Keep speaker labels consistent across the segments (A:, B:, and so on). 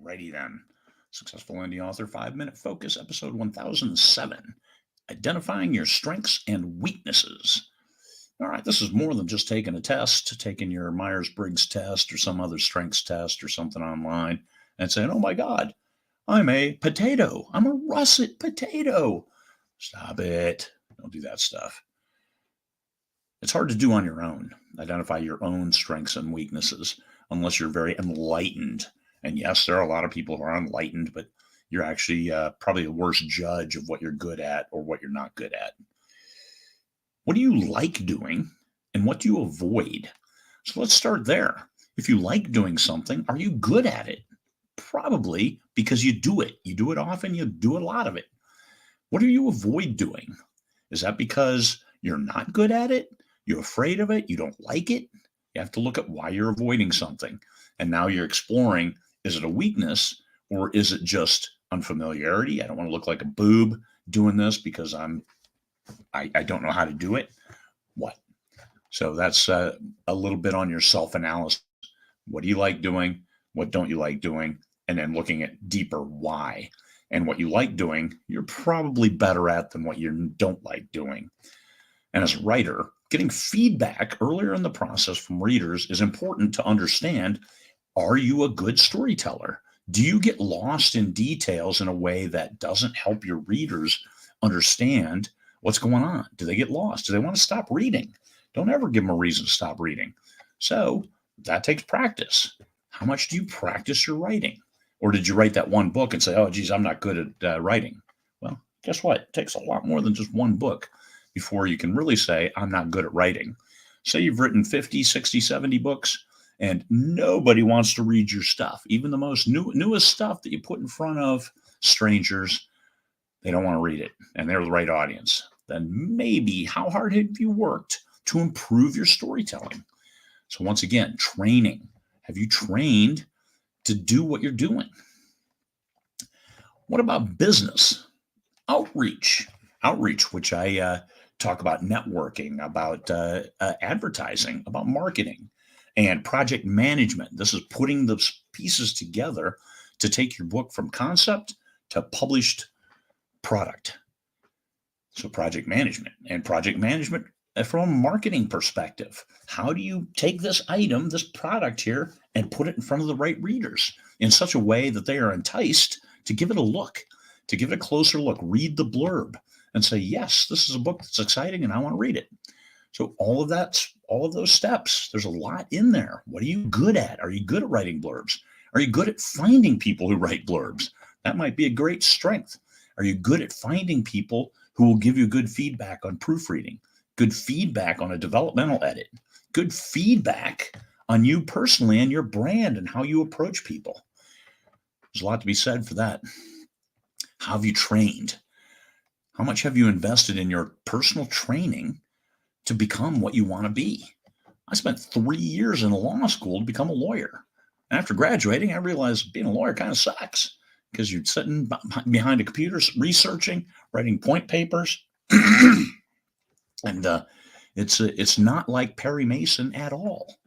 A: Alrighty then. Successful Indie Author 5-Minute Focus, episode 1007. Identifying your strengths and weaknesses. All right, this is more than just taking a test, taking your Myers-Briggs test or some other strengths test or something online and saying, oh my God, I'm a potato. I'm a russet potato. Stop it. Don't do that stuff. It's hard to do on your own. Identify your own strengths and weaknesses unless you're very enlightened. And yes, there are a lot of people who are enlightened, but you're actually probably a worse judge of what you're good at or what you're not good at. What do you like doing and what do you avoid? So let's start there. If you like doing something, are you good at it? Probably because you do it. You do it often, you do a lot of it. What do you avoid doing? Is that because you're not good at it? You're afraid of it? You don't like it? You have to look at why you're avoiding something. And now you're exploring, is it a weakness or is it just unfamiliarity? I don't want to look like a boob doing this because I don't know how to do it. What? So that's a little bit on your self-analysis. What do you like doing? What don't you like doing? And then looking at deeper why. And what you like doing, you're probably better at than what you don't like doing. And as a writer, getting feedback earlier in the process from readers is important to understand, are you a good storyteller? Do you get lost in details in a way that doesn't help your readers understand what's going on? Do they get lost? Do they want to stop reading? Don't ever give them a reason to stop reading. So that takes practice. How much do you practice your writing? Or did you write that one book and say, oh, geez, I'm not good at writing? Well, guess what? It takes a lot more than just one book before you can really say, I'm not good at writing. Say you've written 50, 60, 70 books, and nobody wants to read your stuff. Even the most newest stuff that you put in front of strangers, they don't want to read it, and they're the right audience. Then maybe how hard have you worked to improve your storytelling? So once again, training. Have you trained to do what you're doing? What about business? Outreach, which I talk about networking, about advertising, about marketing, and project management. This is putting the pieces together to take your book from concept to published product. So project management from a marketing perspective. How do you take this item, this product here, and put it in front of the right readers in such a way that they are enticed to give it a look, to give it a closer look, read the blurb and say, yes, this is a book that's exciting and I want to read it. So all of those steps, there's a lot in there. What are you good at? Are you good at writing blurbs? Are you good at finding people who write blurbs? That might be a great strength. Are you good at finding people who will give you good feedback on proofreading, good feedback on a developmental edit, good feedback on you personally and your brand and how you approach people? There's a lot to be said for that. How have you trained? How much have you invested in your personal training to become what you want to be? I spent 3 years in law school to become a lawyer. And after graduating, I realized being a lawyer kind of sucks because you're sitting behind a computer researching, writing point papers. And it's not like Perry Mason at all.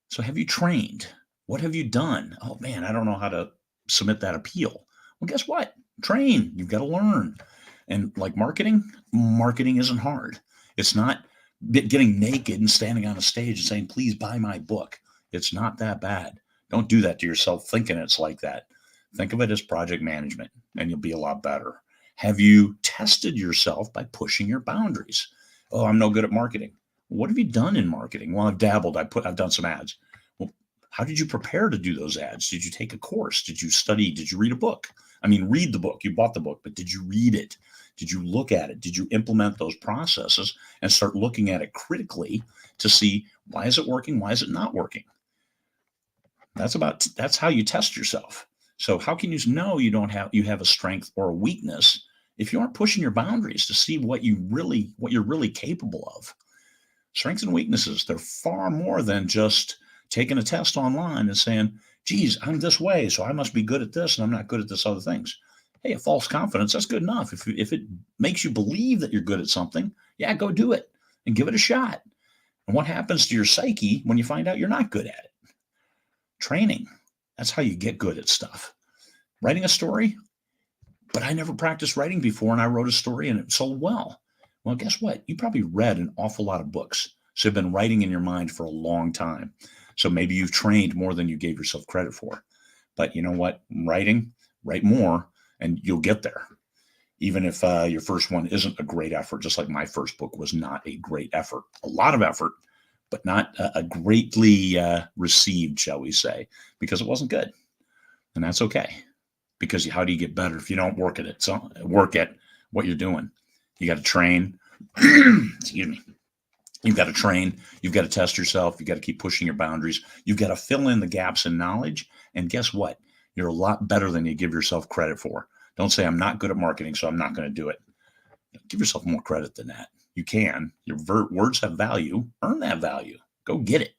A: So have you trained? What have you done? Oh man, I don't know how to submit that appeal. Well, guess what? Train. You've got to learn. And like marketing isn't hard. It's not getting naked and standing on a stage and saying, please buy my book. It's not that bad. Don't do that to yourself thinking it's like that. Think of it as project management and you'll be a lot better. Have you tested yourself by pushing your boundaries? Oh, I'm no good at marketing. What have you done in marketing? Well, I've dabbled. I've done some ads. Well, how did you prepare to do those ads? Did you take a course? Did you study? Did you read a book? I mean, read the book. You bought the book, but did you read it? Did you look at it? Did you implement those processes and start looking at it critically to see why is it working? Why is it not working? That's how you test yourself. So how can you know you have a strength or a weakness if you aren't pushing your boundaries to see what you're really capable of? Strengths and weaknesses, they're far more than just taking a test online and saying, geez, I'm this way, so I must be good at this and I'm not good at this other things. Hey, a false confidence, that's good enough. If it makes you believe that you're good at something, yeah, go do it and give it a shot. And what happens to your psyche when you find out you're not good at it? Training. That's how you get good at stuff. Writing a story, but I never practiced writing before, and I wrote a story and it sold well. Well, guess what? You probably read an awful lot of books. So you've been writing in your mind for a long time. So maybe you've trained more than you gave yourself credit for. But you know what? Write more, and you'll get there. Even if your first one isn't a great effort, just like my first book was not a great effort, a lot of effort, but not a greatly received, shall we say, because it wasn't good. And that's okay. Because how do you get better if you don't work at it? So work at what you're doing. You got to train. Excuse me. You've got to train. You've got to test yourself. You've got to keep pushing your boundaries. You've got to fill in the gaps in knowledge. And guess what? You're a lot better than you give yourself credit for. Don't say, I'm not good at marketing, so I'm not going to do it. Give yourself more credit than that. You can. Your words have value. Earn that value. Go get it.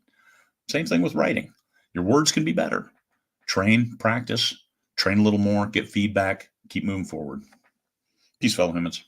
A: Same thing with writing. Your words can be better. Train, practice, train a little more, get feedback, keep moving forward. Peace, fellow humans.